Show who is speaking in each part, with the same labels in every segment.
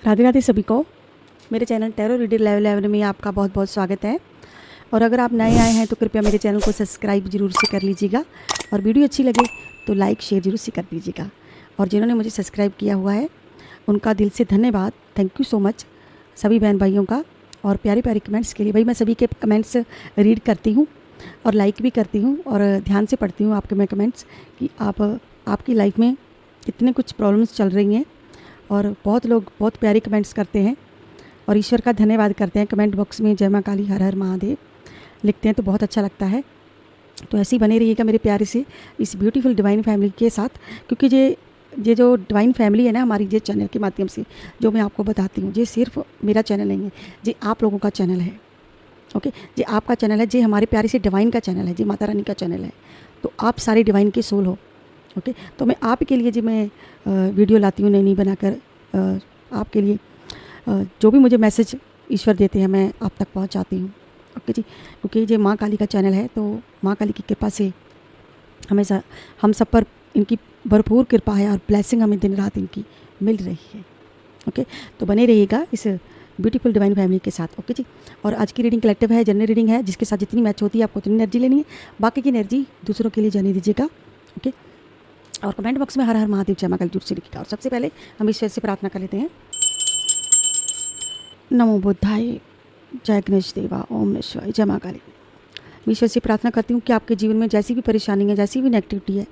Speaker 1: राधे राधे सभी को। मेरे चैनल टैरो रीडर लेवल 11 में आपका बहुत बहुत स्वागत है। और अगर आप नए आए हैं तो कृपया मेरे चैनल को सब्सक्राइब जरूर से कर लीजिएगा और वीडियो अच्छी लगे तो लाइक शेयर जरूर से कर दीजिएगा। और जिन्होंने मुझे सब्सक्राइब किया हुआ है उनका दिल से धन्यवाद, थैंक यू सो मच सभी बहन भाइयों का। और प्यारे प्यारे कमेंट्स के लिए भाई मैं सभी के कमेंट्स रीड करती हूँ और लाइक भी करती हूँ और ध्यान से पढ़ती हूँ आपके मैं कमेंट्स कि आपकी लाइफ में कितने कुछ प्रॉब्लम्स चल रही हैं। और बहुत लोग बहुत प्यारे कमेंट्स करते हैं और ईश्वर का धन्यवाद करते हैं कमेंट बॉक्स में, जय माँ काली, हर हर महादेव लिखते हैं तो बहुत अच्छा लगता है। तो ऐसे ही बने रहिएगा मेरे प्यारे से इस ब्यूटीफुल डिवाइन फैमिली के साथ, क्योंकि ये जो डिवाइन फैमिली है ना हमारी, ये चैनल के माध्यम से जो मैं आपको बताती हूँ, ये सिर्फ मेरा चैनल नहीं है, ये आप लोगों का चैनल है। ओके, ये आपका चैनल है, ये हमारे प्यारे से डिवाइन का चैनल है, ये माता रानी का चैनल है। तो आप सारे डिवाइन के सोल हो। ओके, तो मैं आपके लिए जी मैं वीडियो लाती हूँ नई बनाकर आपके लिए। जो भी मुझे मैसेज ईश्वर देते हैं मैं आप तक पहुँचाती हूँ। ओके जी, क्योंकि ये माँ काली का चैनल है तो माँ काली की कृपा से हमेशा हम सब पर इनकी भरपूर कृपा है और ब्लेसिंग हमें दिन रात इनकी मिल रही है। ओके, तो बने रहिएगा इस ब्यूटीफुल डिवाइन फैमिली के साथ। ओके जी, और आज की रीडिंग कलेक्टिव है, जनरल रीडिंग है, जिसके साथ जितनी मैच होती है आपको उतनी एनर्जी लेनी है, बाकी की एनर्जी दूसरों के लिए जाने दीजिएगा। ओके, और कमेंट बॉक्स में हर हर महादेव जय माँ काली जरूर से लिखिएगा। और सबसे पहले हम ईश्वर से प्रार्थना कर लेते हैं। नमो बुद्धाय, जय गणेश देवा, ओम नमः शिवाय, जय माँ काली। मैं ईश्वर से प्रार्थना करती हूँ कि आपके जीवन में जैसी भी परेशानी है, जैसी भी नेगेटिविटी है,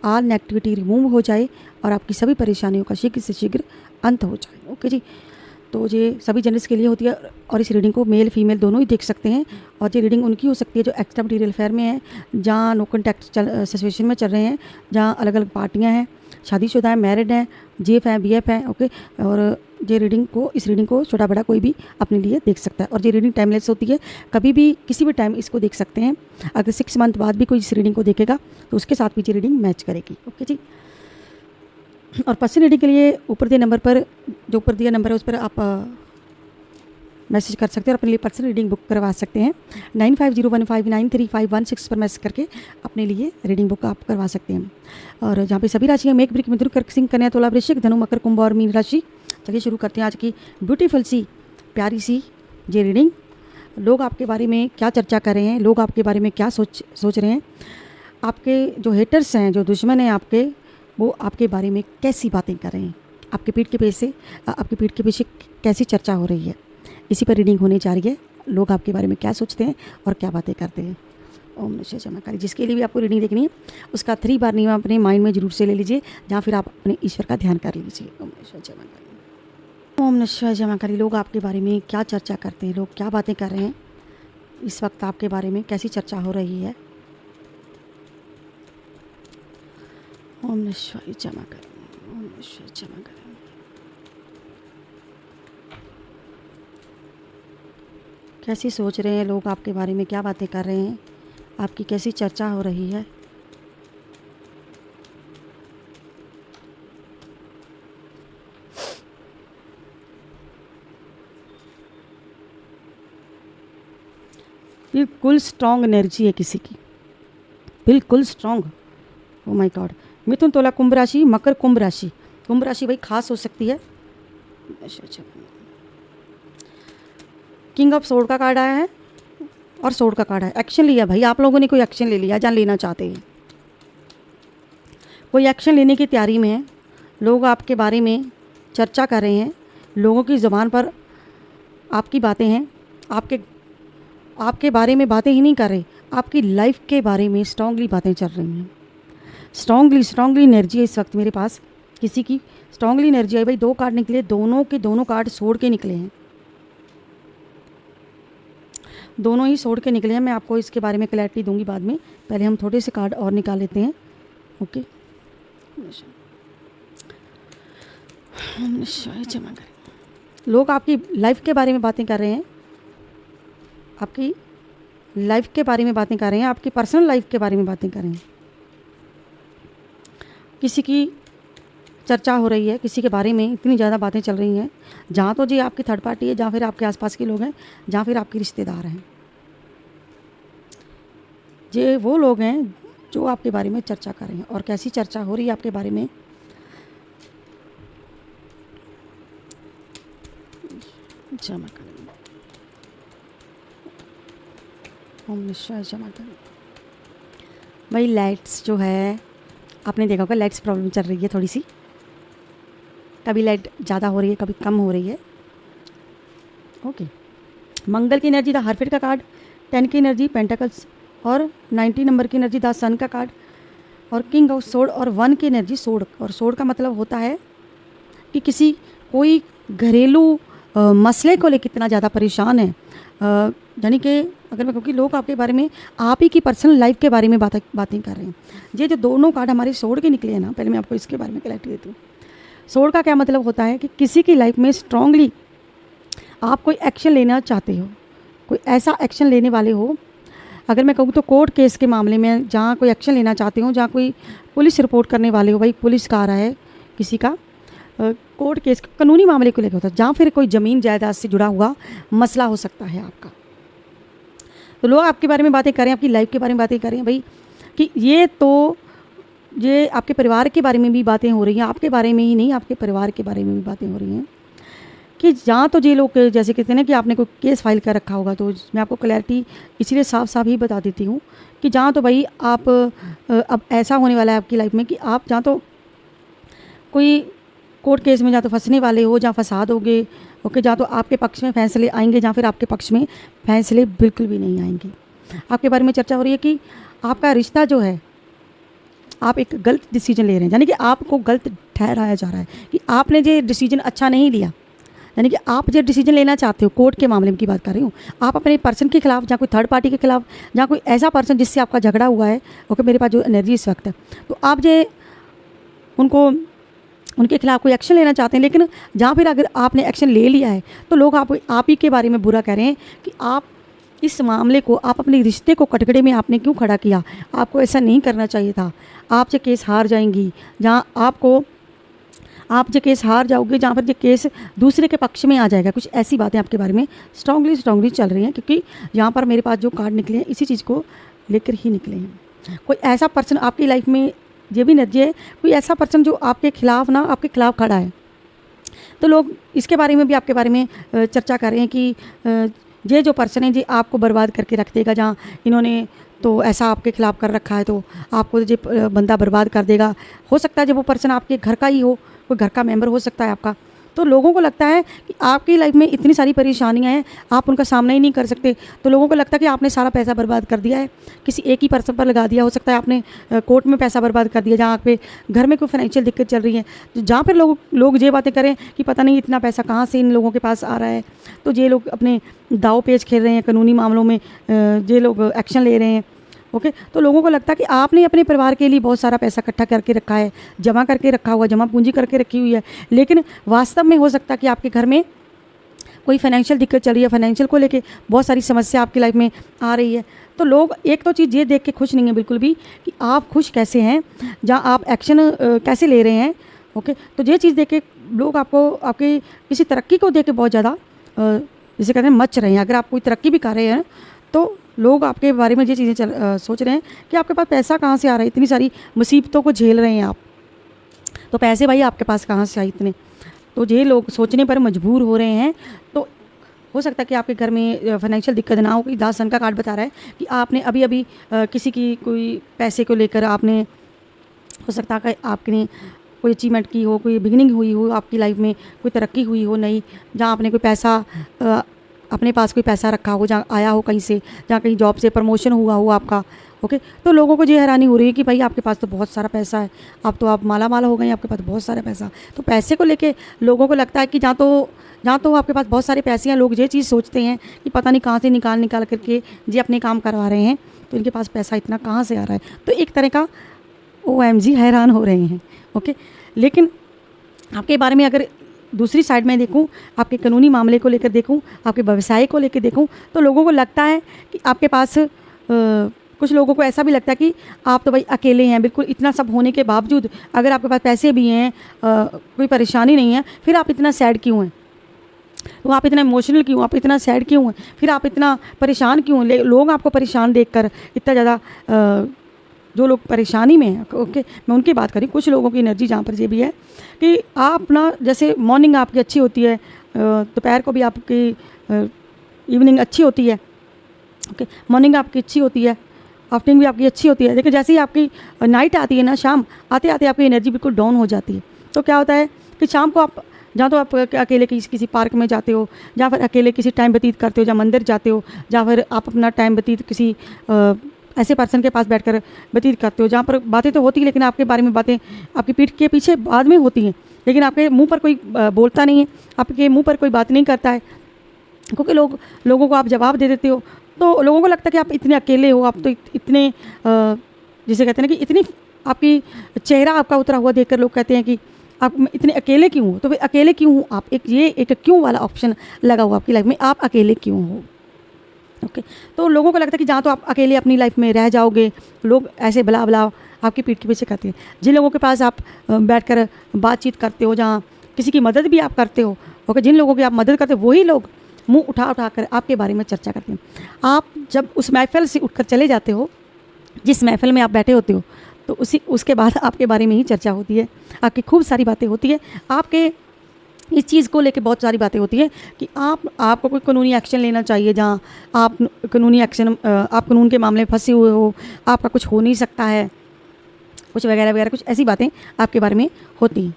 Speaker 1: आल नेगेटिविटी रिमूव हो जाए और आपकी सभी परेशानियों का शीघ्र से शीघ्र अंत हो जाए। ओके जी, तो ये सभी जेंडर्स के लिए होती है और इस रीडिंग को मेल फीमेल दोनों ही देख सकते हैं। और ये रीडिंग उनकी हो सकती है जो एक्स्ट्रा मटीरियल अफेयर में है, जहाँ नो कॉन्टैक्ट सिचुएशन में चल रहे हैं, जहाँ अलग अलग पार्टियाँ हैं, शादीशुदा हैं, मैरिड हैं, जेफ हैं, बीएफ हैं। ओके, और ये इस रीडिंग को छोटा बड़ा कोई भी अपने लिए देख सकता है। और ये रीडिंग टाइमलेस होती है, कभी भी किसी भी टाइम इसको देख सकते हैं। अगर 6 मंथ बाद भी कोई इस रीडिंग को देखेगा तो उसके साथ भी ये रीडिंग मैच करेगी। ओके जी, और पर्सनल रीडिंग के लिए ऊपर दिए नंबर पर, जो ऊपर दिया नंबर है उस पर आप मैसेज कर सकते हैं और अपने लिए पर्सनल रीडिंग बुक करवा सकते हैं। 9501593516 पर मैसेज करके अपने लिए रीडिंग बुक आप करवा सकते हैं। और जहाँ पे सभी राशियाँ मेघ, वृश्चिक, मिथुन, कर्क, सिंह, कन्या, तुला, वृश्चिक, धनु, मकर, कुंभ और मीन राशि। चलिए शुरू करते हैं आज की ब्यूटीफुल सी प्यारी सी ये रीडिंग। लोग आपके बारे में क्या चर्चा कर रहे हैं, लोग आपके बारे में क्या सोच रहे हैं, आपके जो हेटर्स हैं, जो दुश्मन हैं आपके, वो आपके बारे में कैसी बातें कर रहे हैं, आपके पीठ के पीछे कैसी चर्चा हो रही है, इसी पर रीडिंग होने जा रही है। लोग आपके बारे में क्या सोचते हैं और क्या बातें करते हैं। ओम नमः शिवाय, जय माँ काली। जिसके लिए भी आपको रीडिंग देखनी है उसका 3 बार नियम अपने माइंड में जरूर से ले लीजिए, जहाँ फिर आप अपने ईश्वर का ध्यान कर लीजिए। ओम नमः शिवाय, जय माँ काली। ओम नमः शिवाय, जय माँ काली। लोग आपके बारे में क्या चर्चा करते हैं, लोग क्या बातें कर रहे हैं, इस वक्त आपके बारे में कैसी चर्चा हो रही है। ओम नमः शिवाय, जय माँ काली। ओम नमः शिवाय, जय माँ काली। कैसी सोच रहे हैं लोग आपके बारे में, क्या बातें कर रहे हैं, आपकी कैसी चर्चा हो रही है। बिल्कुल स्ट्रॉन्ग एनर्जी है किसी की, बिल्कुल स्ट्रॉन्ग। Oh my God. मिथुन, तुला, कुंभ राशि, मकर, कुंभ राशि। कुंभ राशि भाई खास हो सकती है। किंग ऑफ सोर्ड का कार्ड आया है और सोर्ड का कार्ड है। एक्शन लिया भाई, आप लोगों ने कोई एक्शन ले लिया, जहाँ लेना चाहते हैं, कोई एक्शन लेने की तैयारी में है। लोग आपके बारे में चर्चा कर रहे हैं, लोगों की ज़ुबान पर आपकी बातें हैं, आपके बारे में बातें ही नहीं कर रहे, आपकी लाइफ के बारे में स्ट्रांगली बातें चल रही हैं। स्ट्रांगली एनर्जी है इस वक्त मेरे पास, किसी की स्ट्रांगली एनर्जी है भाई। 2 कार्ड निकले, दोनों के दोनों कार्ड सोर्ड के निकले हैं, दोनों ही सोर्ड के निकले हैं। मैं आपको इसके बारे में क्लैरिटी दूंगी बाद में, पहले हम थोड़े से कार्ड और निकाल लेते हैं। ओके, लोग आपकी लाइफ के बारे में बातें कर रहे हैं, आपकी लाइफ के बारे में बातें कर रहे हैं, आपकी पर्सनल लाइफ के बारे में बातें कर रहे हैं। किसी की चर्चा हो रही है, किसी के बारे में इतनी ज़्यादा बातें चल रही हैं, जहाँ तो जी आपकी थर्ड पार्टी है, जहाँ फिर आपके आसपास के लोग हैं, जहाँ फिर आपके रिश्तेदार हैं। ये वो लोग हैं जो आपके बारे में चर्चा कर रहे हैं। और कैसी चर्चा हो रही है आपके बारे में। जमा कर, ओम निश्चय जमा कर। भाई लाइट्स जो है, आपने देखा होगा लाइट्स प्रॉब्लम चल रही है थोड़ी सी, कभी लाइट ज़्यादा हो रही है कभी कम हो रही है। ओके, मंगल की एनर्जी द हर्फिट का कार्ड, 10 की एनर्जी पेंटाकल्स और 90 नंबर की एनर्जी द सन का कार्ड और किंग ऑफ सोड और 1 की एनर्जी सोड। और सोड का मतलब होता है कि किसी कोई घरेलू मसले को लेकर इतना ज़्यादा परेशान है, यानी कि अगर मैं कहूँ कि लोग आपके बारे में, आप ही की पर्सनल लाइफ के बारे में बातें कर रहे हैं। ये जो दोनों कार्ड हमारे सोड के निकले हैं ना, पहले मैं आपको इसके बारे में क्लैरिटी देती हूँ। सोड का क्या मतलब होता है कि किसी की लाइफ में स्ट्रांगली आप कोई एक्शन लेना चाहते हो, कोई ऐसा एक्शन लेने वाले हो। अगर मैं कहूँ तो कोर्ट केस के मामले में जहाँ कोई एक्शन लेना चाहते हो, जहाँ कोई पुलिस रिपोर्ट करने वाले हो, भाई पुलिस का आ रहा है किसी का कोर्ट केस कानूनी मामले को लेकर होता है, जहाँ फिर कोई ज़मीन जायदाद से जुड़ा हुआ मसला हो सकता है आपका। तो लोग आपके बारे में बातें करें, आपकी लाइफ के बारे में बातें करें भाई, कि ये आपके परिवार के बारे में भी बातें हो रही हैं, आपके बारे में ही नहीं आपके परिवार के बारे में भी बातें हो रही हैं। कि जहाँ तो ये लोग जैसे कहते हैं ना कि आपने कोई केस फाइल कर रखा होगा, तो मैं आपको क्लैरिटी इसीलिए साफ साफ ही बता देती हूँ कि जहाँ तो भाई आप अब ऐसा होने वाला है आपकी लाइफ में कि आप जहाँ तो कोई कोर्ट केस में जहाँ तो फंसने वाले हो, जहाँ फसाद होगे, ओके, जहाँ तो आपके पक्ष में फैसले आएंगे, जहाँ फिर आपके पक्ष में फैसले बिल्कुल भी नहीं आएंगे। आपके बारे में चर्चा हो रही है कि आपका रिश्ता जो है, आप एक गलत डिसीजन ले रहे हैं, यानी कि आपको गलत ठहराया जा रहा है कि आपने ये डिसीजन अच्छा नहीं लिया, यानी कि आप जो डिसीजन लेना चाहते हो, कोर्ट के मामले में की बात कर रही हूँ, आप अपने पर्सन के खिलाफ, जहाँ कोई थर्ड पार्टी के खिलाफ, जहाँ कोई ऐसा पर्सन जिससे आपका झगड़ा हुआ है, ओके, मेरे पास जो एनर्जी इस वक्त है, तो आप जो उनके खिलाफ कोई एक्शन लेना चाहते हैं, लेकिन जहाँ फिर अगर आपने एक्शन ले लिया है तो लोग आप ही के बारे में बुरा कह रहे हैं कि आप इस मामले को, आप अपने रिश्ते को कटघरे में आपने क्यों खड़ा किया, आपको ऐसा नहीं करना चाहिए था, आप जो केस हार जाएंगी, जहाँ आप जो केस हार जाओगे, जहाँ पर जो केस दूसरे के पक्ष में आ जाएगा, कुछ ऐसी बातें आपके बारे में स्ट्रांगली चल रही हैं, क्योंकि यहाँ पर मेरे पास जो कार्ड निकले हैं इसी चीज़ को लेकर ही निकले हैं। कोई ऐसा पर्सन आपकी लाइफ में, ये भी नतीजे है, कोई ऐसा पर्सन जो आपके खिलाफ खड़ा है, तो लोग इसके बारे में भी आपके बारे में चर्चा कर रहे हैं कि ये जो पर्सन है ये आपको बर्बाद करके रख देगा, जहाँ इन्होंने तो ऐसा आपके खिलाफ कर रखा है तो आपको ये बंदा बर्बाद कर देगा। हो सकता है जब वो पर्सन आपके घर का ही हो, कोई घर का मेंबर हो सकता है आपका। तो लोगों को लगता है कि आपकी लाइफ में इतनी सारी परेशानियां हैं, आप उनका सामना ही नहीं कर सकते, तो लोगों को लगता है कि आपने सारा पैसा बर्बाद कर दिया है, किसी एक ही पर्सन पर लगा दिया। हो सकता है आपने कोर्ट में पैसा बर्बाद कर दिया, जहाँ पे घर में कोई फाइनेंशियल दिक्कत चल रही है, जहाँ पर लोग ये बातें करें कि पता नहीं इतना पैसा कहाँ से इन लोगों के पास आ रहा है। तो ये लोग अपने दाव पेच खेल रहे हैं, कानूनी मामलों में ये लोग एक्शन ले रहे हैं, ओके। तो लोगों को लगता है कि आपने अपने परिवार के लिए बहुत सारा पैसा इकट्ठा करके रखा है, जमा करके रखा हुआ, जमा पूंजी करके रखी हुई है, लेकिन वास्तव में हो सकता है कि आपके घर में कोई फाइनेंशियल दिक्कत चल रही है, फाइनेंशियल को लेके बहुत सारी समस्या आपकी लाइफ में आ रही है। तो लोग एक तो चीज़ ये देख के खुश नहीं है बिल्कुल भी कि आप खुश कैसे हैं, जहाँ आप एक्शन कैसे ले रहे हैं, ओके। तो ये चीज़ देख के लोग आपको, आपकी किसी तरक्की को देख के बहुत ज़्यादा जैसे कहते हैं मच रहे हैं। अगर आप कोई तरक्की भी कर रहे हैं तो लोग आपके बारे में ये चीज़ें सोच रहे हैं कि आपके पास पैसा कहाँ से आ रहा है, इतनी सारी मुसीबतों को झेल रहे हैं आप, तो पैसे भाई आपके पास कहाँ से आए इतने। तो ये लोग सोचने पर मजबूर हो रहे हैं। तो हो सकता है कि आपके घर में फाइनेंशियल दिक्कत ना हो। कि दास सन का कार्ड बता रहा है कि आपने अभी किसी की कोई पैसे को लेकर आपने, हो सकता है कि आपने कोई अचीवमेंट की हो, कोई बिगिनिंग हुई हो आपकी लाइफ में, कोई तरक्की हुई हो नई, जहाँ आपने कोई पैसा अपने पास कोई पैसा रखा हो, जहाँ आया हो कहीं से, जहाँ कहीं जॉब से प्रमोशन हुआ हो आपका, ओके। तो लोगों को ये हैरानी हो रही है कि भाई आपके पास तो बहुत सारा पैसा है, आप माला माला हो गए, आपके पास बहुत सारा पैसा। तो पैसे को लेके लोगों को लगता है कि जहाँ तो आपके पास बहुत सारे पैसे हैं, लोग ये चीज़ सोचते हैं कि पता नहीं कहाँ से निकाल करके ये अपने काम करवा रहे हैं, तो इनके पास पैसा इतना कहाँ से आ रहा है। तो एक तरह का OMG हैरान हो रहे हैं, ओके। लेकिन आपके बारे में अगर दूसरी साइड में देखूं, आपके कानूनी मामले को लेकर देखूं, आपके व्यवसाय को लेकर देखूं, तो लोगों को लगता है कि आपके पास कुछ लोगों को ऐसा भी लगता है कि आप तो भाई अकेले हैं, बिल्कुल इतना सब होने के बावजूद अगर आपके पास पैसे भी हैं, कोई परेशानी नहीं है, फिर आप इतना सैड क्यों हैं, तो आप इतना इमोशनल क्यों, आप इतना सैड क्यों हैं, फिर आप इतना परेशान क्यों हैं। लोग आपको परेशान देखकर इतना ज़्यादा, जो लोग परेशानी में हैं, ओके, मैं उनकी बात करी। कुछ लोगों की एनर्जी जहाँ पर ये भी है कि आप ना, जैसे मॉर्निंग आपकी अच्छी होती है, दोपहर को भी आपकी इवनिंग अच्छी होती है, ओके, मॉर्निंग आपकी अच्छी होती है, आफ्टरनून भी आपकी अच्छी होती है। लेकिन जैसे ही आपकी नाइट आती है ना, शाम आते आते आपकी एनर्जी बिल्कुल डाउन हो जाती है। तो क्या होता है कि शाम को आप जहाँ तो आप अकेले किसी पार्क में जाते हो, या फिर अकेले किसी टाइम व्यतीत करते हो, या मंदिर जाते हो, या फिर आप अपना टाइम व्यतीत किसी ऐसे पर्सन के पास बैठकर व्यतीत करते हो जहाँ पर बातें तो होती है लेकिन आपके बारे में बातें आपकी पीठ के पीछे बाद में होती हैं, लेकिन आपके मुंह पर कोई बोलता नहीं है, आपके मुंह पर कोई बात नहीं करता है, क्योंकि लोगों को आप जवाब दे देते हो। तो लोगों को लगता है कि आप इतने अकेले हो, आप तो इतने जिसे कहते हैं ना कि इतनी आपकी चेहरा आपका उतरा हुआ देखकर लोग कहते हैं कि आप इतने अकेले क्यों हो। तो फिर अकेले क्यों हो आप, एक क्यों वाला ऑप्शन लगा हुआ आपकी लाइफ में, आप अकेले क्यों हो, ओके। तो लोगों को लगता है कि जहाँ तो आप अकेले अपनी लाइफ में रह जाओगे, लोग ऐसे भला भला आपकी पीठ के पीछे करते हैं। जिन लोगों के पास आप बैठकर बातचीत करते हो, जहाँ किसी की मदद भी आप करते हो, ओके, जिन लोगों की आप मदद करते हो वही लोग मुंह उठा कर आपके बारे में चर्चा करते हैं। आप जब उस महफिल से उठकर चले जाते हो, जिस महफिल में आप बैठे होते हो, तो उसके बाद आपके बारे में ही चर्चा होती है, आपकी खूब सारी बातें होती है, आपके इस चीज़ को लेके बहुत सारी बातें होती है कि आपको कोई कानूनी एक्शन लेना चाहिए, जहाँ आप कानून के मामले में फंसे हुए हो, आपका कुछ हो नहीं सकता है, कुछ वगैरह वगैरह, कुछ ऐसी बातें आपके बारे में होती हैं।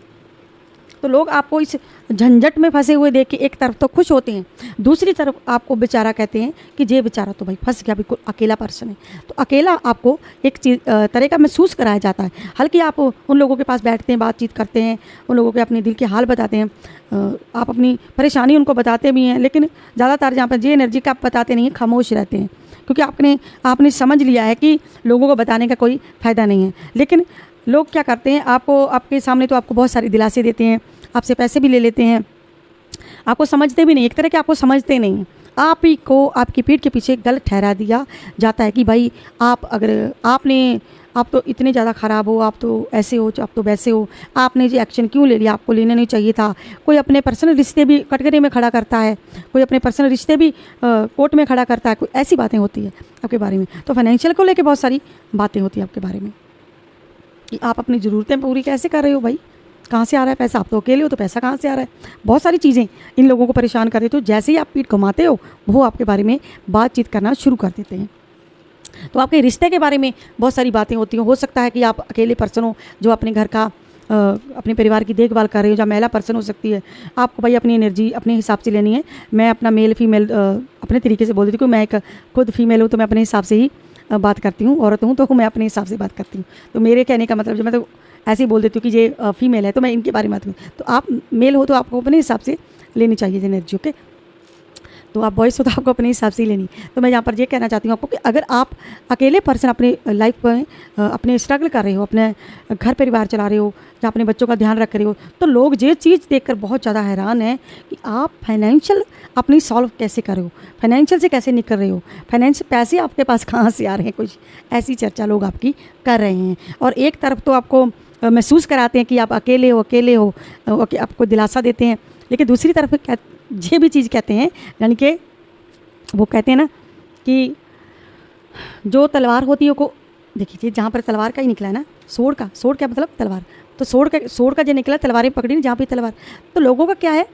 Speaker 1: तो लोग आपको इस झंझट में फंसे हुए देख के एक तरफ तो खुश होते हैं, दूसरी तरफ आपको बेचारा कहते हैं कि ये बेचारा तो भाई फंस गया, बिल्कुल अकेला पर्सन है। तो अकेला आपको एक चीज़ तरह का महसूस कराया जाता है। हालांकि आप उन लोगों के पास बैठते हैं, बातचीत करते हैं, उन लोगों के अपने दिल के हाल बताते हैं, आप अपनी परेशानी उनको बताते भी हैं, लेकिन ज़्यादातर जहाँ पर ये एनर्जी का आप बताते नहीं हैं, खामोश रहते हैं, क्योंकि आपने समझ लिया है कि लोगों को बताने का कोई फ़ायदा नहीं है। लेकिन लोग क्या करते हैं, आपके सामने तो आपको बहुत सारी दिलासे देते हैं, आपसे पैसे भी ले लेते हैं, आपको समझते भी नहीं, एक तरह के आपको समझते नहीं हैं। आप ही को आपकी पीठ के पीछे गलत ठहरा दिया जाता है कि भाई आप तो इतने ज़्यादा ख़राब हो, आप तो ऐसे हो, आप तो वैसे हो, आपने जो एक्शन क्यों ले लिया, आपको लेना नहीं चाहिए था। कोई अपने पर्सनल रिश्ते भी कटघरे में खड़ा करता है, कोई अपने पर्सनल रिश्ते भी कोर्ट में खड़ा करता है, कोई ऐसी बातें होती है आपके बारे में। तो फाइनेंशियल को लेकर बहुत सारी बातें होती हैं आपके बारे में कि आप अपनी ज़रूरतें पूरी कैसे कर रहे हो, भाई कहाँ से आ रहा है पैसा, आप तो अकेले हो तो पैसा कहाँ से आ रहा है। बहुत सारी चीज़ें इन लोगों को परेशान कर देते हो। जैसे ही आप पीठ घुमाते हो वो आपके बारे में बातचीत करना शुरू कर देते हैं। तो आपके रिश्ते के बारे में बहुत सारी बातें होती हैं। हो सकता है कि आप अकेले पर्सन हो जो अपने घर का अपने परिवार की देखभाल कर रहे हो, या महिला पर्सन हो सकती है। आपको भाई अपनी एनर्जी अपने हिसाब से लेनी है। मैं अपना मेल फीमेल अपने तरीके से बोल देती हूँ, मैं एक खुद फीमेल हूँ तो मैं अपने हिसाब से ही बात करती हूँ, औरत हूँ तो मैं अपने हिसाब से बात करती हूँ। तो मेरे कहने का मतलब, जो मैं तो ऐसे ही बोल देती हूँ कि ये फीमेल है तो मैं इनके बारे में बात करूँ, तो आप मेल हो तो आपको अपने हिसाब से लेनी चाहिए एनर्जी, ओके। तो आप बॉयज़ हो तो आपको अपने हिसाब से ही लेनी। तो मैं यहाँ पर ये कहना चाहती हूँ आपको कि अगर आप अकेले पर्सन अपने लाइफ में अपने स्ट्रगल कर रहे हो, अपने घर परिवार चला रहे हो, या अपने बच्चों का ध्यान रख रहे हो, तो लोग ये चीज़ देखकर बहुत ज़्यादा हैरान है कि आप फाइनेंशियल अपनी सॉल्व कैसे कर रहे हो, फाइनेंशियल से कैसे निकल रहे हो, फाइनेंशियल पैसे आपके पास कहाँ से आ रहे हैं। कुछ ऐसी चर्चा लोग आपकी कर रहे हैं। और एक तरफ तो आपको महसूस कराते हैं कि आप अकेले हो, आपको दिलासा देते हैं, लेकिन दूसरी तरफ ये भी चीज़ कहते हैं, यानी कि वो कहते हैं ना कि जो तलवार होती है को देखिए, जहाँ पर तलवार का ही निकला है ना, सोड का मतलब तलवार, तो सोड का जो निकला, तलवारें पकड़ी नहीं जहाँ पे तलवार। तो लोगों का क्या है,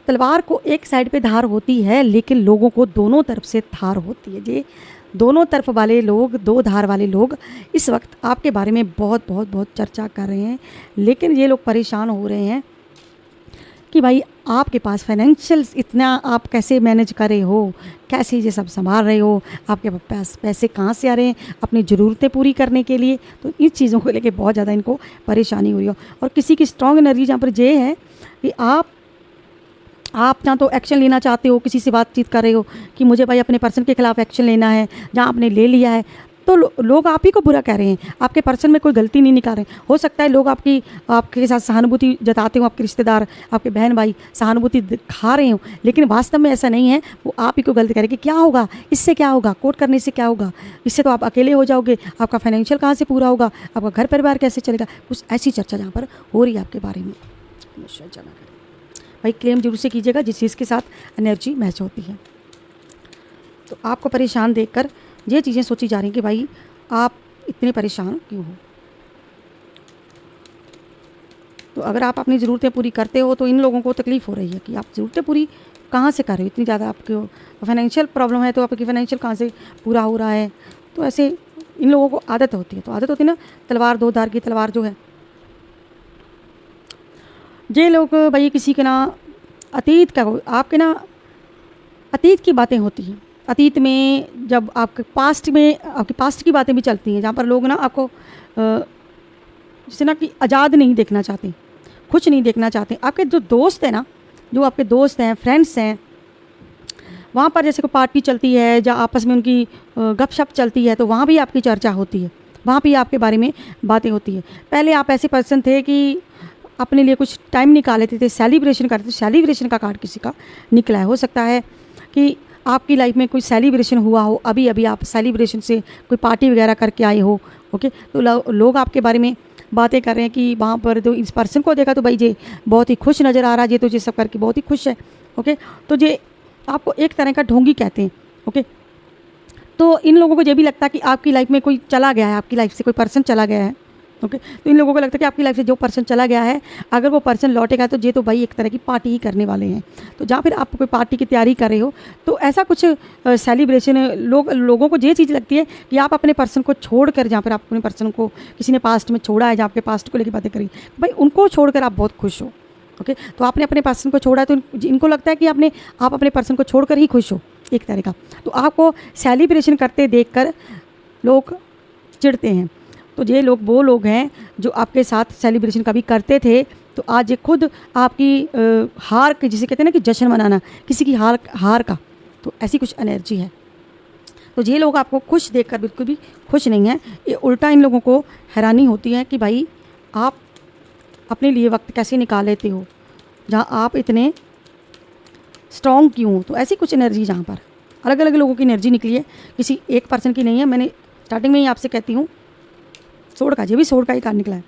Speaker 1: तलवार को एक साइड पे धार होती है, लेकिन लोगों को दोनों तरफ से धार होती है। ये दोनों तरफ वाले लोग, दो धार वाले लोग इस वक्त आपके बारे में बहुत बहुत बहुत चर्चा कर रहे हैं। लेकिन ये लोग परेशान हो रहे हैं कि भाई आपके पास फाइनेंशियल इतना आप कैसे मैनेज कर रहे हो, कैसे ये सब संभाल रहे हो, आपके पास पैसे कहाँ से आ रहे हैं अपनी ज़रूरतें पूरी करने के लिए। तो इस चीज़ों को लेके बहुत ज़्यादा इनको परेशानी हो रही हो। और किसी की स्ट्रॉन्ग एनर्जी जहाँ पर ये है कि आप जहाँ तो एक्शन लेना चाहते हो, किसी से बातचीत कर रहे हो कि मुझे भाई अपने पर्सन के खिलाफ एक्शन लेना है, जहाँ आपने ले लिया है तो लोग आप ही को बुरा कह रहे हैं, आपके पर्सन में कोई गलती नहीं निकाल रहे हैं। हो सकता है लोग आपके साथ सहानुभूति जताते हो, आपके रिश्तेदार, आपके बहन भाई सहानुभूति दिखा रहे हो, लेकिन वास्तव में ऐसा नहीं है। वो आप ही को गलती करें कि क्या होगा, इससे क्या होगा, कोर्ट करने से क्या होगा, इससे तो आप अकेले हो जाओगे, आपका फाइनेंशियल कहाँ से पूरा होगा, आपका घर परिवार कैसे चलेगा। कुछ ऐसी चर्चा जहाँ पर हो रही है आपके बारे में। भाई क्लेम जरूर से कीजिएगा जिस चीज़ के साथ एनर्जी मैच होती है। तो आपको परेशान देखकर ये चीज़ें सोची जा रही हैं कि भाई आप इतने परेशान क्यों हो। तो अगर आप अपनी ज़रूरतें पूरी करते हो तो इन लोगों को तकलीफ़ हो रही है कि आप ज़रूरतें पूरी कहाँ से कर रहे हो, इतनी ज़्यादा आपको फाइनेंशियल प्रॉब्लम है तो आपकी फाइनेंशियल कहाँ से पूरा हो रहा है। तो ऐसे इन लोगों को आदत होती है, तो आदत होती है ना तलवार दो धार की तलवार जो है। ये लोग भाई किसी के ना अतीत का, आपके ना अतीत की बातें होती हैं। अतीत में जब आपके पास्ट में आपके पास्ट की बातें भी चलती हैं, जहाँ पर लोग ना आपको जैसे ना कि आज़ाद नहीं देखना चाहते, खुश नहीं देखना चाहते। आपके जो दोस्त हैं ना, जो आपके दोस्त हैं, फ्रेंड्स हैं, वहाँ पर जैसे कोई पार्टी चलती है या आपस में उनकी गपशप चलती है तो वहाँ भी आपकी चर्चा होती है, वहाँ भी आपके बारे में बातें होती है। पहले आप ऐसे पर्सन थे कि अपने लिए कुछ टाइम निकाल लेते थे, सेलिब्रेशन करते थे। सेलिब्रेशन का कार्ड किसी का निकला है, हो सकता है कि आपकी लाइफ में कोई सेलिब्रेशन हुआ हो, अभी अभी आप सेलिब्रेशन से कोई पार्टी वगैरह करके आए हो। ओके, तो लोग आपके बारे में बातें कर रहे हैं कि वहाँ पर तो इस पर्सन को देखा तो भाई ये बहुत ही खुश नज़र आ रहा है, ये तो ये सब करके बहुत ही खुश है। ओके, तो ये आपको एक तरह का ढोंगी कहते हैं। ओके, तो इन लोगों को ये भी लगता है कि आपकी लाइफ में कोई चला गया है, आपकी लाइफ से कोई पर्सन चला गया है। ओके, तो इन लोगों को लगता है कि आपकी लाइफ से जो पर्सन चला गया है, अगर वो पर्सन लौटेगा तो ये तो भाई एक तरह की पार्टी ही करने वाले हैं। तो जहाँ फिर आप कोई पार्टी की तैयारी कर रहे हो तो ऐसा कुछ सेलिब्रेशन लोगों को ये चीज़ लगती है कि आप अपने पर्सन को छोड़कर, जहाँ पर आप अपने पर्सन को किसी ने पास्ट में छोड़ा है, जहाँ आपके पास्ट को लेकर बातें करी, भाई उनको छोड़कर आप बहुत खुश हो। ओके, तो आपने अपने पर्सन को छोड़ा तो इनको लगता है कि आप अपने पर्सन को छोड़कर ही खुश हो एक तरह का। तो आपको सेलिब्रेशन करते देखकर लोग चिढ़ते हैं। तो ये लोग वो लोग हैं जो आपके साथ सेलिब्रेशन कभी करते थे, तो आज ये खुद आपकी हार के, जिसे कहते हैं ना कि जश्न मनाना किसी की हार का, तो ऐसी कुछ एनर्जी है। तो ये लोग आपको खुश देखकर बिल्कुल भी खुश नहीं है। ये उल्टा इन लोगों को हैरानी होती है कि भाई आप अपने लिए वक्त कैसे निकाल लेते हो, जहाँ आप इतने स्ट्रॉन्ग क्यों हो। तो ऐसी कुछ एनर्जी, जहाँ पर अलग अलग लोगों की एनर्जी निकली है, किसी एक पर्सन की नहीं है। मैंने स्टार्टिंग में ही आपसे कहती हूँ, सोड का, ये भी सोड का ही कार्ड निकला है।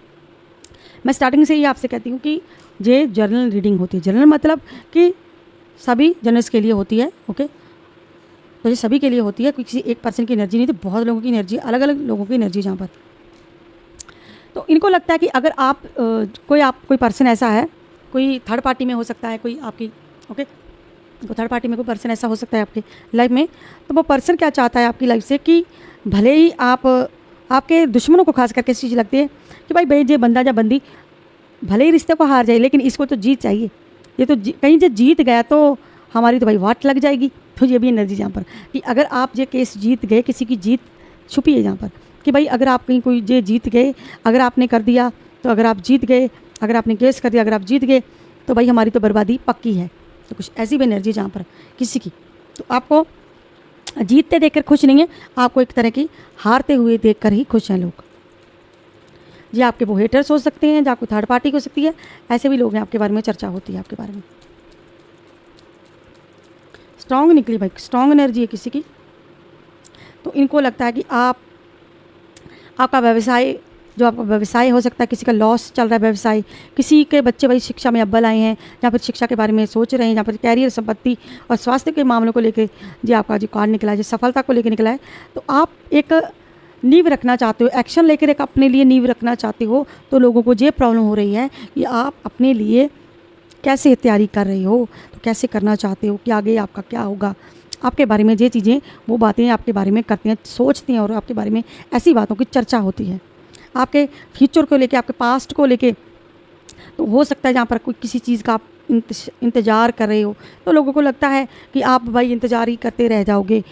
Speaker 1: मैं स्टार्टिंग से ही आपसे कहती हूँ कि ये जर्नल रीडिंग होती है। जर्नल मतलब कि सभी जर्नल्स के लिए होती है। ओके, तो ये सभी के लिए होती है, किसी एक पर्सन की एनर्जी नहीं, तो बहुत लोगों की एनर्जी, अलग अलग लोगों की एनर्जी जहाँ पर। तो इनको लगता है कि अगर आप कोई पर्सन ऐसा है, कोई थर्ड पार्टी में हो सकता है, कोई आपकी ओके तो थर्ड पार्टी में कोई पर्सन ऐसा हो सकता है आपकी लाइफ में, तो वो पर्सन क्या चाहता है आपकी लाइफ से कि भले ही आपके दुश्मनों को खास करके चीज़ लगती है कि भाई ये बंदा या बंदी भले ही रिश्ते को हार जाए, लेकिन इसको तो जीत चाहिए। ये तो कहीं से जीत गया तो हमारी तो भाई वाट लग जाएगी। तो ये भी एनर्जी जहाँ पर कि अगर आप ये केस जीत गए, किसी की जीत छुपी है जहाँ पर कि भाई अगर आप कहीं कोई ये जीत गए, अगर आपने कर दिया तो अगर आप जीत गए, अगर आपने केस कर दिया, अगर आप जीत गए तो भाई हमारी तो बर्बादी पक्की है। तो कुछ ऐसी भी एनर्जी जहाँ पर किसी की, तो आपको जीतते देखकर खुश नहीं है, आपको एक तरह की हारते हुए देखकर ही खुश हैं लोग। ये आपके वो हेटर्स हो सकते हैं, या कोई थर्ड पार्टी हो सकती है, ऐसे भी लोग हैं, आपके बारे में चर्चा होती है आपके बारे में। स्ट्रॉन्ग निकली भाई, स्ट्रॉन्ग एनर्जी है किसी की। तो इनको लगता है कि आपका व्यवसाय, जो आपका व्यवसाय हो सकता है, किसी का लॉस चल रहा है व्यवसाय, किसी के बच्चे भाई शिक्षा में अव्वल आए हैं, या फिर शिक्षा के बारे में सोच रहे हैं, या फिर कैरियर, संपत्ति और स्वास्थ्य के मामलों को लेकर जो आपका जो कार्ड निकला है, जो सफलता को लेकर निकला है, तो आप एक नींव रखना चाहते हो, एक्शन लेकर एक अपने लिए नींव रखना चाहते हो। तो लोगों को ये प्रॉब्लम हो रही है कि आप अपने लिए कैसे तैयारी कर रहे हो, तो कैसे करना चाहते हो कि आगे आपका क्या होगा, आपके बारे में ये चीज़ें, वो बातें आपके बारे में करते हैं, सोचते हैं, और आपके बारे में ऐसी बातों की चर्चा होती है, आपके फ्यूचर को लेके, आपके पास्ट को लेके। तो हो सकता है जहाँ पर कोई किसी चीज़ का आप इंतज़ार कर रहे हो, तो लोगों को लगता है कि आप भाई इंतज़ार ही करते रह जाओगे।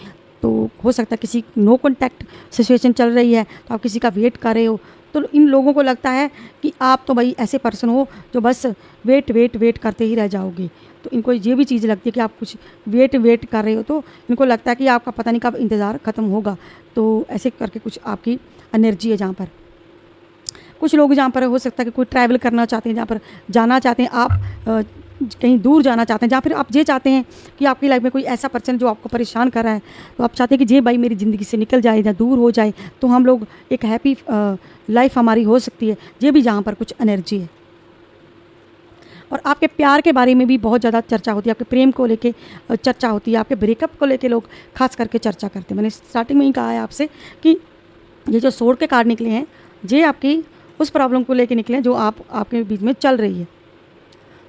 Speaker 1: तो हो सकता है किसी नो कॉन्टैक्ट सिचुएशन चल रही है, तो आप किसी का वेट कर रहे हो। तो इन लोगों को लगता है कि आप तो भाई ऐसे पर्सन हो जो बस वेट करते ही रह जाओगे। तो इनको ये भी चीज़ लगती है कि आप कुछ वेट कर रहे हो, तो इनको लगता है कि आपका पता नहीं कब इंतज़ार ख़त्म होगा। तो ऐसे करके कुछ आपकी एनर्जी है जहाँ पर। कुछ लोग जहाँ पर हो सकता है कि कोई ट्रैवल करना चाहते हैं, जहाँ पर जाना चाहते हैं, आप कहीं दूर जाना चाहते हैं, जहाँ फिर आप ये चाहते हैं कि आपकी लाइफ में कोई ऐसा पर्सन जो आपको परेशान कर रहा है, तो आप चाहते हैं कि ये भाई मेरी ज़िंदगी से निकल जाए या दूर हो जाए, तो हम लोग एक हैप्पी लाइफ हमारी हो सकती है। ये भी जहाँ पर कुछ एनर्जी है। और आपके प्यार के बारे में भी बहुत ज़्यादा चर्चा होती है, आपके प्रेम को लेके चर्चा होती है, आपके ब्रेकअप को लेके लोग खास करके चर्चा करते हैं। मैंने स्टार्टिंग में ही कहा है आपसे कि ये जो सोर्ड के कार्ड निकले हैं, ये आपकी उस प्रॉब्लम को लेके निकलें जो आपके बीच में चल रही है।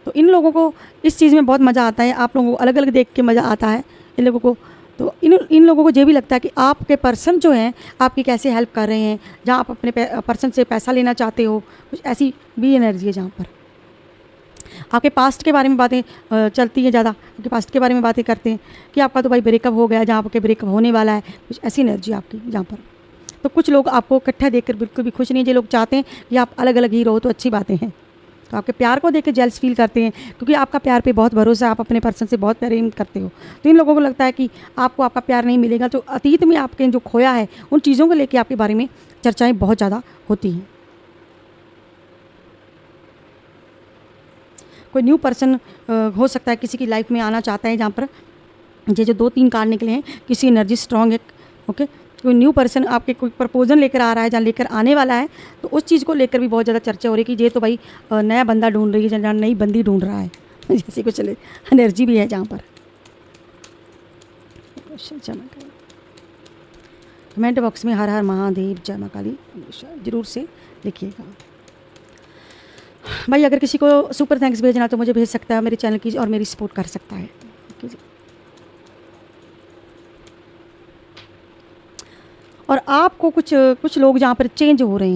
Speaker 1: तो इन लोगों को इस चीज़ में बहुत मज़ा आता है, आप लोगों को अलग अलग देख के मज़ा आता है इन लोगों को। तो इन लोगों को ये भी लगता है कि आपके पर्सन जो हैं आपकी कैसे हेल्प कर रहे हैं, जहाँ आप अपने पर्सन से पैसा लेना चाहते हो, कुछ ऐसी भी एनर्जी है जहाँ पर आपके पास्ट के बारे में बातें चलती हैं, ज़्यादा आपके पास्ट के बारे में बातें करते हैं कि आपका तो भाई ब्रेकअप हो गया, जहाँ आपके ब्रेकअप होने वाला है, कुछ ऐसी एनर्जी आपकी जहाँ पर। तो कुछ लोग आपको इकट्ठा देखकर बिल्कुल भी खुश नहीं है, जो लोग चाहते हैं कि आप अलग अलग ही रहो तो अच्छी बातें हैं। तो आपके प्यार को देख के जेल्स फील करते हैं, क्योंकि आपका प्यार पे बहुत भरोसा है, आप अपने पर्सन से बहुत प्रेम करते हो। तो इन लोगों को लगता है कि आपको आपका प्यार नहीं मिलेगा, तो अतीत में आपके जो खोया है उन चीज़ों को लेकर आपके बारे में चर्चाएँ बहुत ज़्यादा होती हैं। कोई न्यू पर्सन हो सकता है किसी की लाइफ में आना चाहता है, जहाँ पर ये जो 2-3 कार्ड निकले हैं, किसी एनर्जी स्ट्रॉन्ग है। ओके, कोई न्यू पर्सन आपके कोई प्रपोजल लेकर आ रहा है, जहाँ लेकर आने वाला है, तो उस चीज़ को लेकर भी बहुत ज़्यादा चर्चा हो रही है कि ये तो भाई नया बंदा ढूंढ रही है, जहाँ नई बंदी ढूंढ रहा है जैसे कुछ एनर्जी भी है जहाँ पर। कमेंट बॉक्स में हर हर महादेव जय माँ काली जरूर से लिखिएगा। भाई अगर किसी को सुपर थैंक्स भेजना तो मुझे भेज सकता है, मेरे चैनल की और मेरी सपोर्ट कर सकता है। और आपको कुछ लोग जहाँ पर चेंज हो रहे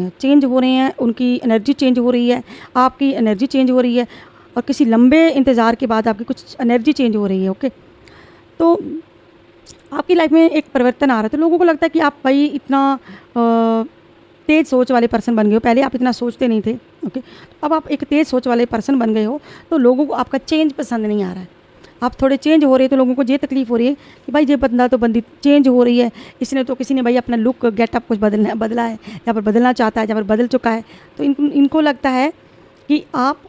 Speaker 1: हैं, उनकी एनर्जी चेंज हो रही है, आपकी एनर्जी चेंज हो रही है, और किसी लंबे इंतज़ार के बाद आपकी कुछ एनर्जी चेंज हो रही है। ओके, तो आपकी लाइफ में एक परिवर्तन आ रहा है। तो लोगों को लगता है कि आप भाई इतना तेज़ सोच वाले पर्सन बन गए हो, पहले आप इतना सोचते नहीं थे। ओके, अब आप एक तेज़ सोच वाले पर्सन बन गए हो, तो लोगों को आपका चेंज पसंद नहीं आ रहा है। आप थोड़े चेंज हो रहे हैं, तो लोगों को ये तकलीफ़ हो रही है कि भाई ये बंदा तो बंदी चेंज हो रही है, किसी ने भाई अपना लुक गेटअप कुछ बदला है, या पर बदलना चाहता है, या पर बदल चुका है। तो इनको लगता है कि आप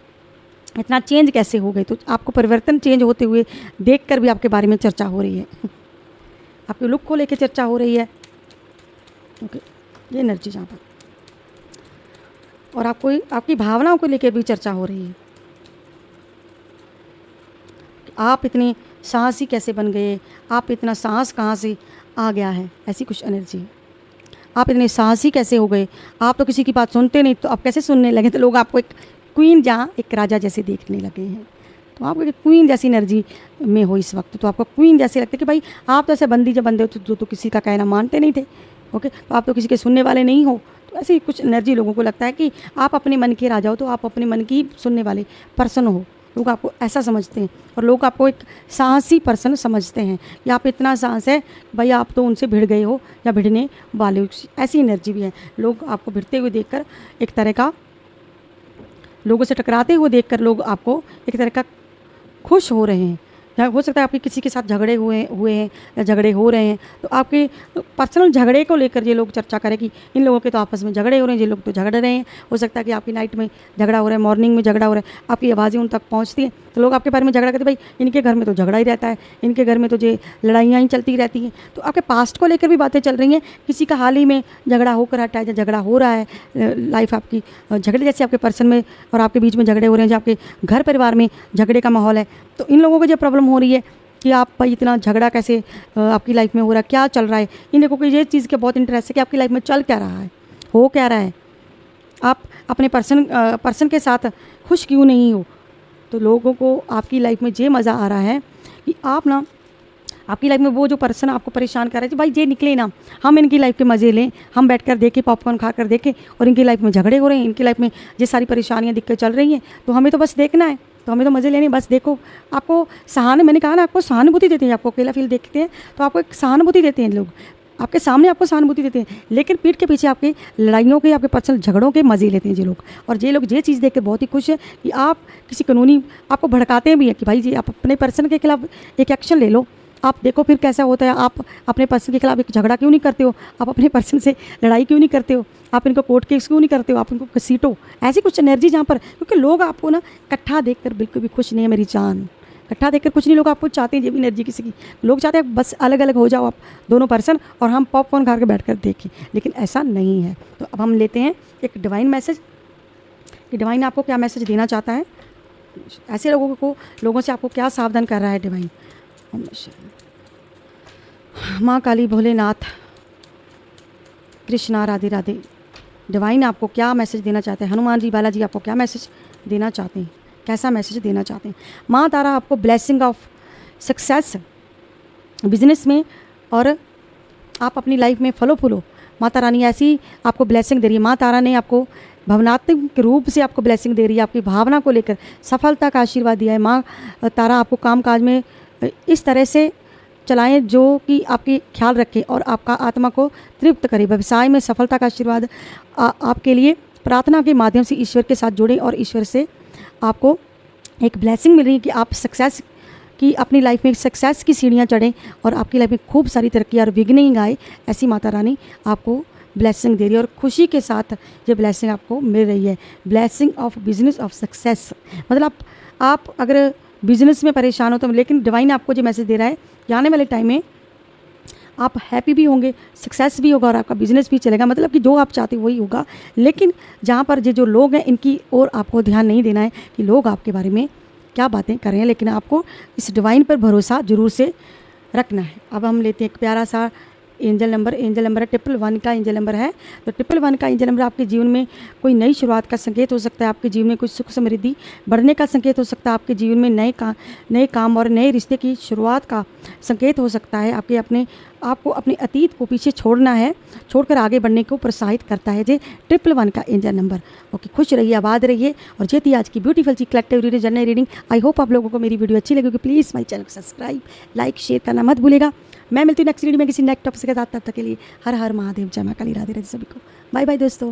Speaker 1: इतना चेंज कैसे हो गए। तो आपको परिवर्तन चेंज होते हुए देख कर भी आपके बारे में चर्चा हो रही है, आपके लुक को लेकर चर्चा हो रही है। ओके, ये एनर्जी जहाँ पर, और आपकी भावनाओं को लेकर भी चर्चा हो रही है। आप इतने साहसी कैसे बन गए, आप इतना साहस कहाँ से आ गया है, ऐसी कुछ एनर्जी। आप इतने साहसी कैसे हो गए, आप तो किसी की बात सुनते नहीं, तो आप कैसे सुनने लगे। तो लोग आपको एक क्वीन जहाँ एक राजा जैसे देखने लगे हैं। तो आप एक क्वीन जैसी एनर्जी में हो इस वक्त। तो आपको क्वीन जैसे लगता है कि भाई आप तो ऐसे बंदी जब बंदे हो तो किसी का कहना मानते नहीं थे। ओके, तो आप तो किसी के सुनने वाले नहीं हो। तो ऐसी कुछ एनर्जी लोगों को लगता है कि आप अपने मन के राजा हो, तो आप अपने मन की सुनने वाले पर्सन हो। लोग आपको ऐसा समझते हैं, और लोग आपको एक साहसी पर्सन समझते हैं कि आप इतना साहस है भाई, आप तो उनसे भिड़ गए हो या भिड़ने वाले हो। ऐसी एनर्जी भी है। लोग आपको भिड़ते हुए देखकर एक तरह का, लोगों से टकराते हुए देखकर लोग आपको एक तरह का खुश हो रहे हैं। या हो सकता है आपके किसी के साथ झगड़े हुए हैं या झगड़े हो रहे हैं, तो आपके पर्सनल झगड़े को लेकर ये लोग चर्चा करें कि इन लोगों के तो आपस में झगड़े हो रहे हैं, ये लोग तो झगड़ रहे हैं। हो सकता है कि आपकी नाइट में झगड़ा हो रहा है, मॉर्निंग में झगड़ा हो रहा है, आपकी आवाज़ें उन तक पहुँचती हैं, तो लोग आपके बारे में झगड़ा करते हैं, भाई इनके घर में तो झगड़ा ही रहता है, इनके घर में तो ये लड़ाइयाँ ही चलती रहती हैं। तो आपके पास्ट को लेकर भी बातें चल रही हैं, किसी का हाल ही में झगड़ा होकर हटा है, या झगड़ा हो रहा है, लाइफ आपकी झगड़े जैसे आपके पर्सन में और आपके बीच में झगड़े हो रहे हैं, जो आपके घर परिवार में झगड़े का माहौल है। तो इन लोगों को जो प्रॉब्लम हो रही है कि आप भाई इतना झगड़ा कैसे आपकी लाइफ में हो रहा है, क्या चल रहा है। इन लोगों को ये चीज़ के बहुत इंटरेस्ट है कि आपकी लाइफ में चल क्या रहा है, हो क्या रहा है, आप अपने पर्सन के साथ खुश क्यों नहीं हो। तो लोगों को आपकी लाइफ में ये मज़ा आ रहा है कि आप ना, आपकी लाइफ में वो जो पर्सन आपको परेशान कर रहे हैं, भाई ये निकले ना, हम इनकी लाइफ के मज़े लें, हम बैठकर देखें, पॉपकॉर्न खाकर देखें, और इनकी लाइफ में झगड़े हो रहे हैं, इनकी लाइफ में ये सारी परेशानियाँ दिक्कत चल रही हैं, तो हमें तो बस देखना है, तो हमें तो मज़े लेने, बस देखो। आपको मैंने कहा ना, आपको सहानुभूति देते हैं। आपको अकेला फील देखते हैं तो आपको एक सहानुभूति देते हैं लोग, आपके सामने आपको सहानुभूति देते हैं, लेकिन पीठ के पीछे आपकी लड़ाइयों के, आपके पर्सनल झगड़ों के मज़े लेते हैं ये लोग। और ये लोग ये चीज़ देख के बहुत ही खुश है कि आप किसी कानूनी, आपको भड़काते भी हैं कि भाई जी आप अपने पर्सन के खिलाफ एक एक्शन ले लो, आप देखो फिर कैसा होता है। आप अपने पर्सन के खिलाफ एक झगड़ा क्यों नहीं करते हो, आप अपने पर्सन से लड़ाई क्यों नहीं करते हो, आप इनको कोर्ट केस क्यों नहीं करते हो, आप इनको घसीटो। ऐसी कुछ एनर्जी जहाँ पर, क्योंकि लोग आपको ना इकट्ठा देखकर बिल्कुल भी खुश नहीं है मेरी जान, इकट्ठा देखकर कुछ नहीं। लोग आपको चाहते हैं ये भी एनर्जी किसी की, लोग चाहते हैं बस अलग अलग हो जाओ आप दोनों पर्सन, और हम पॉपकॉर्न खा के बैठ कर देखें, लेकिन ऐसा नहीं है। तो अब हम लेते हैं एक डिवाइन मैसेज कि डिवाइन आपको क्या मैसेज देना चाहता है, ऐसे लोगों से आपको क्या सावधान कर रहा है डिवाइन। माँ काली, भोलेनाथ, कृष्णा, राधे राधे, डिवाइन आपको क्या मैसेज देना चाहते हैं, हनुमान जी, बालाजी आपको क्या मैसेज देना चाहते हैं, कैसा मैसेज देना चाहते हैं। माँ तारा आपको ब्लेसिंग ऑफ सक्सेस बिजनेस में और आप अपनी लाइफ में फलो फूलो। माता रानी ऐसी आपको ब्लेसिंग दे रही है। माँ तारा ने आपको भावनात्मक रूप से आपको ब्लेसिंग दे रही है, आपकी भावना को लेकर सफलता का आशीर्वाद दिया है। माँ तारा आपको कामकाज में इस तरह से चलाएं जो कि आपकी ख्याल रखें और आपका आत्मा को तृप्त करे। व्यवसाय में सफलता का आशीर्वाद आपके लिए प्रार्थना के माध्यम से ईश्वर के साथ जुड़े और ईश्वर से आपको एक ब्लेसिंग मिल रही है कि आप सक्सेस की अपनी लाइफ में सक्सेस की सीढ़ियाँ चढ़ें और आपकी लाइफ में खूब सारी तरक्की और विघ्न आए। ऐसी माता रानी आपको ब्लेसिंग दे रही है और खुशी के साथ ये ब्लेसिंग आपको मिल रही है। Blessing of business of success, मतलब आप अगर बिजनेस में परेशान हो तो, लेकिन डिवाइन आपको जो मैसेज दे रहा है कि आने वाले टाइम में आप हैप्पी भी होंगे, सक्सेस भी होगा और आपका बिजनेस भी चलेगा। मतलब कि जो आप चाहते हो वही होगा। लेकिन जहाँ पर जो लोग हैं इनकी और आपको ध्यान नहीं देना है कि लोग आपके बारे में क्या बातें कर रहे हैं, लेकिन आपको इस डिवाइन पर भरोसा जरूर से रखना है। अब हम लेते हैं एक प्यारा सा एंजल नंबर है 111 का एंजल नंबर है। तो 111 का एंजल नंबर आपके जीवन में कोई नई शुरुआत का संकेत हो सकता है, आपके जीवन में कुछ सुख समृद्धि बढ़ने का संकेत हो सकता है, आपके जीवन में नए काम और नए रिश्ते की शुरुआत का संकेत हो सकता है। आपको अपने अतीत को पीछे छोड़ना है, छोड़कर आगे बढ़ने को प्रोत्साहित करता है। जे 111 का एंजल नंबर। ओके, खुश रहिए, आबाद रहिए। और ये थी आज की ब्यूटीफुल सी collective reading, general reading. I hope आप लोगों को मेरी वीडियो अच्छी लगेगी। प्लीज़ माई चैनल को सब्सक्राइब, लाइक, शेयर करना मत भूलेगा। मैं मिलती हूँ नेक्स्ट वीडियो में किसी नेक्स्ट टॉपिक के साथ। तब तक के लिए हर हर महादेव, जय मां काली, राधे राधे सभी को। बाय बाय दोस्तों।